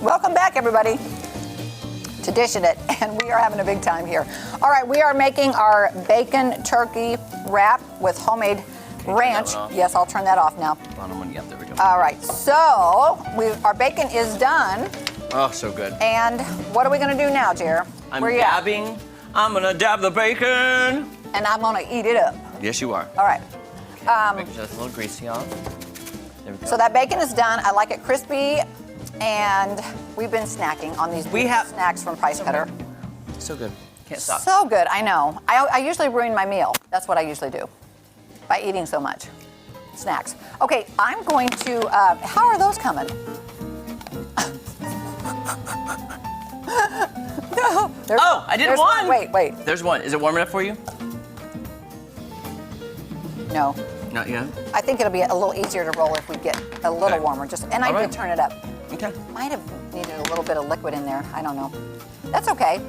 Welcome back, everybody, to Dishin' It, and we are having a big time here. All right, we are making our bacon turkey wrap with homemade ranch. Yes, I'll turn that off now. Bottom one, yep, there we go. All right, so our bacon is done. Oh, so good. And what are we gonna do now, Jer? I'm dabbing. I'm gonna dab the bacon. And I'm gonna eat it up. Yes, you are. All right. Make sure that's a little greasy on. There we go. So that bacon is done. I like it crispy, and we've been snacking on these snacks from Price Cutter. So good. Can't stop. So good, I know. I usually ruin my meal. That's what I usually do by eating so much. Snacks. Okay, I'm going to, how are those coming? No, oh, I did one. Wait. There's one. Is it warm enough for you? No. Not yet? I think it'll be a little easier to roll if we get a little warmer. And I did turn it up. Okay. Might have needed a little bit of liquid in there. I don't know. That's okay.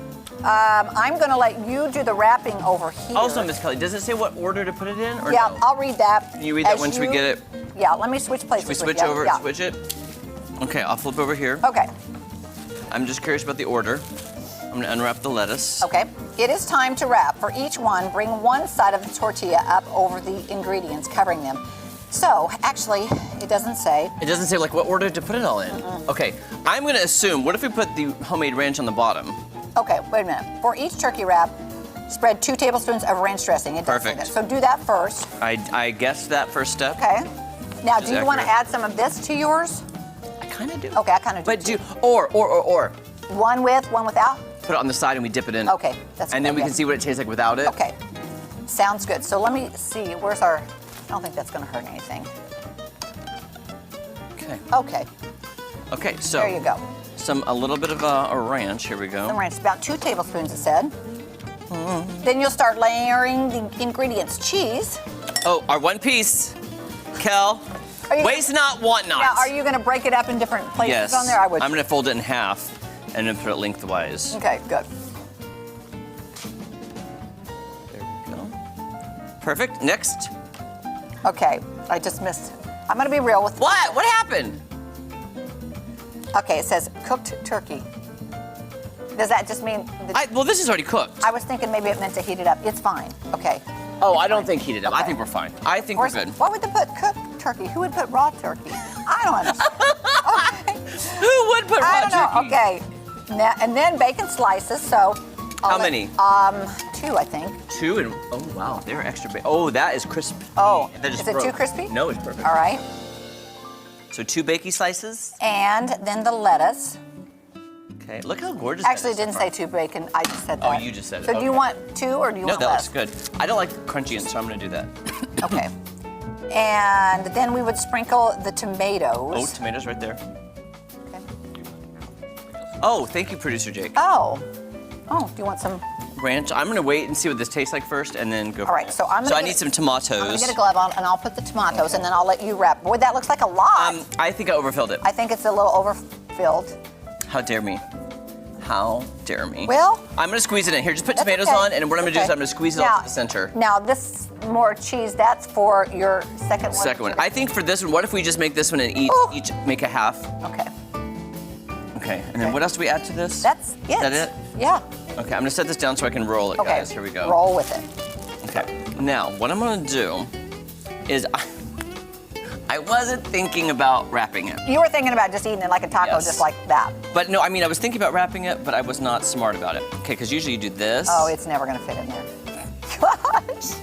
I'm going to let you do the wrapping over here. Also, Miss Kelly, does it say what order to put it in? Or yeah, no? I'll read that. Can you read that once we get it? Yeah, let me switch places. Should we switch over? Yeah. Switch it? Okay, I'll flip over here. Okay. I'm just curious about the order. I'm going to unwrap the lettuce. Okay. It is time to wrap. For each one, bring one side of the tortilla up over the ingredients, covering them. So, actually, it doesn't say. It doesn't say like what order to put it all in. Okay, I'm going to assume, what if we put the homemade ranch on the bottom? Okay, wait a minute. For each turkey wrap, spread 2 tablespoons of ranch dressing. It does say that. So do that first. I guessed that first step. Okay. Now, do you want to add some of this to yours? I kind of do. Okay, I kind of do. But or. One with, one without? Put it on the side and we dip it in. Okay, that's good. And then we can see what it tastes like without it. Okay, sounds good. So let me see, where's our, I don't think that's gonna hurt anything. Okay. Okay. Okay, so. There you go. A little bit of a ranch, here we go. Some ranch, about 2 tablespoons, it said. Then you'll start layering the ingredients. Cheese. Oh, our one piece. Kel, waste not, want not. Now, are you gonna break it up in different places on there? I would. I'm gonna fold it in half and then put it lengthwise. Okay, good. There we go. Perfect, next. Okay, I just missed. I'm gonna be real with. What? What happened? Okay, it says cooked turkey. Does that just mean? Well, this is already cooked. I was thinking maybe it meant to heat it up. It's fine. Okay. Oh, I don't think heat it up. Okay. I think we're fine. I think we're good. Why would they put cooked turkey? Who would put raw turkey? I don't understand. Okay. Who would put raw turkey? Okay. Now, and then bacon slices. So. How many? 2, I think. 2 and oh wow, they're extra big. Oh, that is crispy. Oh, is it too crispy? No, it's perfect. All right. So 2 bakey slices. And then the lettuce. Okay, look how gorgeous. Actually, it didn't say 2 bacon. I just said that. Oh, you just said it. So do you want 2 or do you want less? No, that looks good. I don't like crunchy, so I'm gonna do that. Okay. And then we would sprinkle the tomatoes. Oh, tomatoes right there. Okay. Oh, thank you, producer Jake. Oh, do you want some? Ranch. I'm gonna wait and see what this tastes like first, and then go. All right, so I'm gonna. I need some tomatoes. I'm gonna get a glove on, and I'll put the tomatoes, and then I'll let you wrap. Boy, that looks like a lot. I think I overfilled it. I think it's a little overfilled. How dare me? How dare me? Well, I'm gonna squeeze it in. Here, just put tomatoes on, and what I'm gonna do is I'm gonna squeeze it off to the center. Now, this more cheese, that's for your second one? Second one. I think for this one, what if we just make this one and each make a half? Okay. Okay, and then what else do we add to this? That's it. Is that it? Yeah. Okay, I'm gonna set this down so I can roll it, guys. Here we go. Roll with it. Okay, now what I'm gonna do is I wasn't thinking about wrapping it. You were thinking about just eating it like a taco, just like that. But no, I mean, I was thinking about wrapping it, but I was not smart about it. Okay, because usually you do this. Oh, it's never gonna fit in there. Gosh.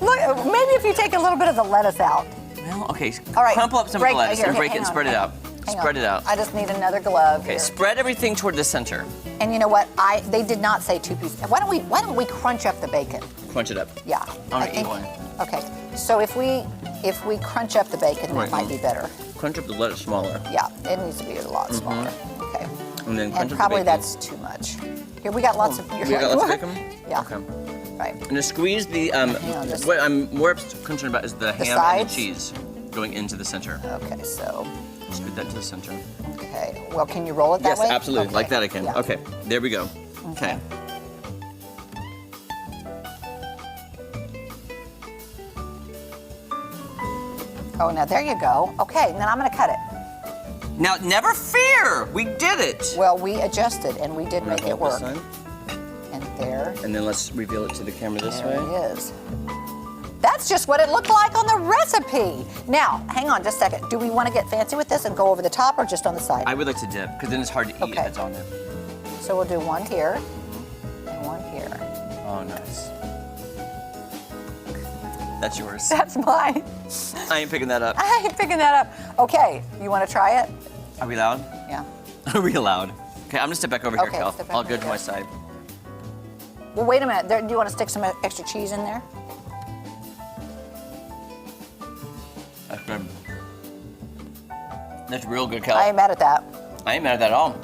Look, maybe if you take a little bit of the lettuce out. Well, okay, all right. crumple up some of the lettuce and break it and spread it out. Spread it out. I just need another glove. Okay, spread everything toward the center. And you know what? They did not say 2 pieces. Why don't we crunch up the bacon? Crunch it up. Yeah. I want to eat one. Okay. So if we crunch up the bacon, that might be better. Crunch up the lettuce smaller. Yeah, it needs to be a lot smaller. Okay. And then crunch up probably the bacon. That's too much. Here we got lots of. We got lots of bacon. Yeah. Okay. Right. And to squeeze the what I'm more concerned about is the ham and the cheese going into the center. Okay, so. Scoot that to the center. Okay. Well, can you roll it that way? Yes, absolutely. Okay. Like that I can. Yeah. Okay. There we go. Okay. Oh, now there you go. Okay, and then I'm gonna cut it. Now, never fear. There, we did it. Well, we adjusted and we did make it Hold this work. on. And there. And then let's reveal it to the camera this There way. it is. That's just what it looked like on the recipe. Now, hang on just a second. Do we want to get fancy with this and go over the top or just on the side? I would like to dip, because then it's hard to eat Okay. if it's on there. So we'll do one here and one here. Oh, nice. That's yours. That's mine. I ain't picking that up. I ain't picking that up. Okay, you want to try it? Are we loud? Yeah. Are we allowed? Okay, I'm gonna step back over here, Okay, Cal. step back I'll over go to here. my side. Well, wait a minute. Do you want to stick some extra cheese in there? That's good. That's real good, Cal. I ain't mad at that. I ain't mad at that at all.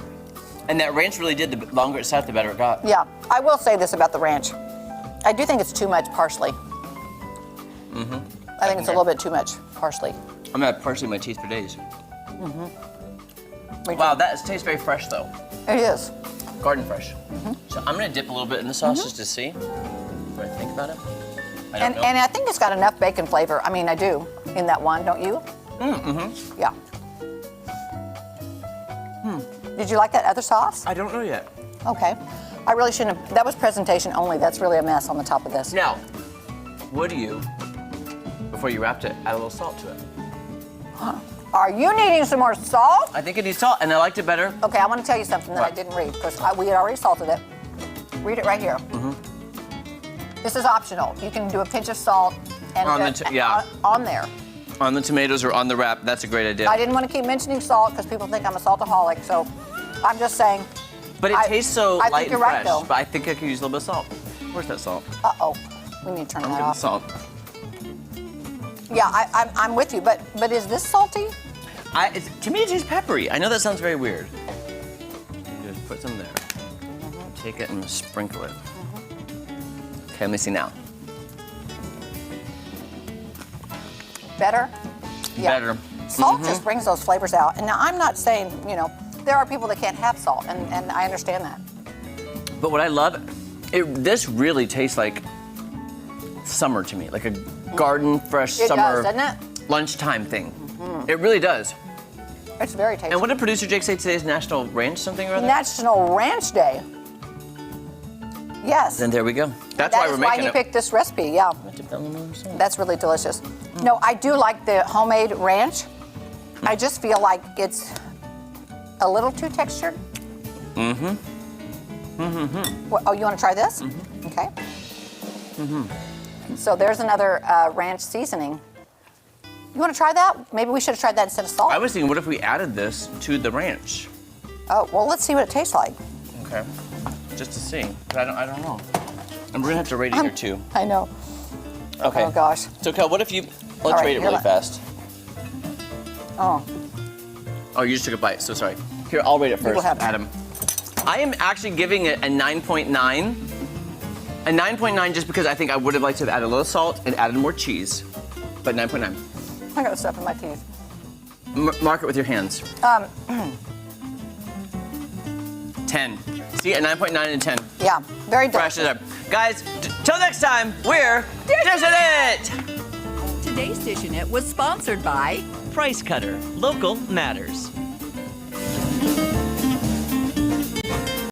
And that ranch really did. The longer it sat, the better it got. Yeah, I will say this about the ranch. I do think it's too much parsley. I think it's a little bit too much parsley. I'm gonna have parsley in my teeth for days. Me Wow, too. that tastes very fresh though. It is. Garden fresh. So I'm gonna dip a little bit in the sauce just to see what I think about it. I don't know. And I think it's got enough bacon flavor. I mean, I do in that one, don't you? Yeah. Did you like that other sauce? I don't know yet. Okay. I really shouldn't have. That was presentation only. That's really a mess on the top of this. Now, would you, before you wrapped it, add a little salt to it? Are you needing some more salt? I think it needs salt, and I liked it better. Okay, I want to tell you something that I What? didn't read because we had already salted it. Read it right here. This is optional. You can do a pinch of salt and On the yeah. on there. On the tomatoes or on the wrap, that's a great idea. I didn't want to keep mentioning salt because people think I'm a saltaholic, so I'm just saying. But it tastes so I light think you're and right, fresh. though. But I think I could use a little bit of salt. Where's that salt? Uh-oh, we need to turn I'm that getting off. salt. Yeah, I'm with you, but is this salty? To me, it tastes peppery. I know that sounds very weird. You just put some there. Take it and sprinkle it. Okay, let me see now. Better? Yeah. Better. Salt just brings those flavors out. And now I'm not saying, there are people that can't have salt, and I understand that. But what I love, this really tastes like summer to me, like a garden fresh It summer does, doesn't it? lunchtime thing. It really does. It's very tasty. And what did producer Jake say today is National Ranch something or other? National Ranch Day. Yes. Then there we go. That's why we're making That is why he it. picked this recipe, yeah. I'm gonna dip that in a little salt. That's really delicious. No, I do like the homemade ranch. I just feel like it's a little too textured. What, oh, you want to try this? Okay. So there's another ranch seasoning. You want to try that? Maybe we should have tried that instead of salt. I was thinking, what if we added this to the ranch? Oh, well, let's see what it tastes like. Okay. Just to see. But I don't know. And we're gonna have to rate it here too. I know. Okay. Oh, gosh. So, Kel, what if you, let's right, rate it here, really fast. Oh, Oh, you just took a bite, so sorry. Here, I'll rate it will first, have- Adam. I am actually giving it a 9.9. A 9.9 just because I think I would have liked to have added a little salt and added more cheese. But 9.9. I got stuff in my teeth. Mark it with your hands. 10. See, a 9.9 and 10. Yeah, very Fresh delicious. as ever. Guys, till next time, we're dishing it! Today's Dishin' It was sponsored by Price Cutter. Local matters.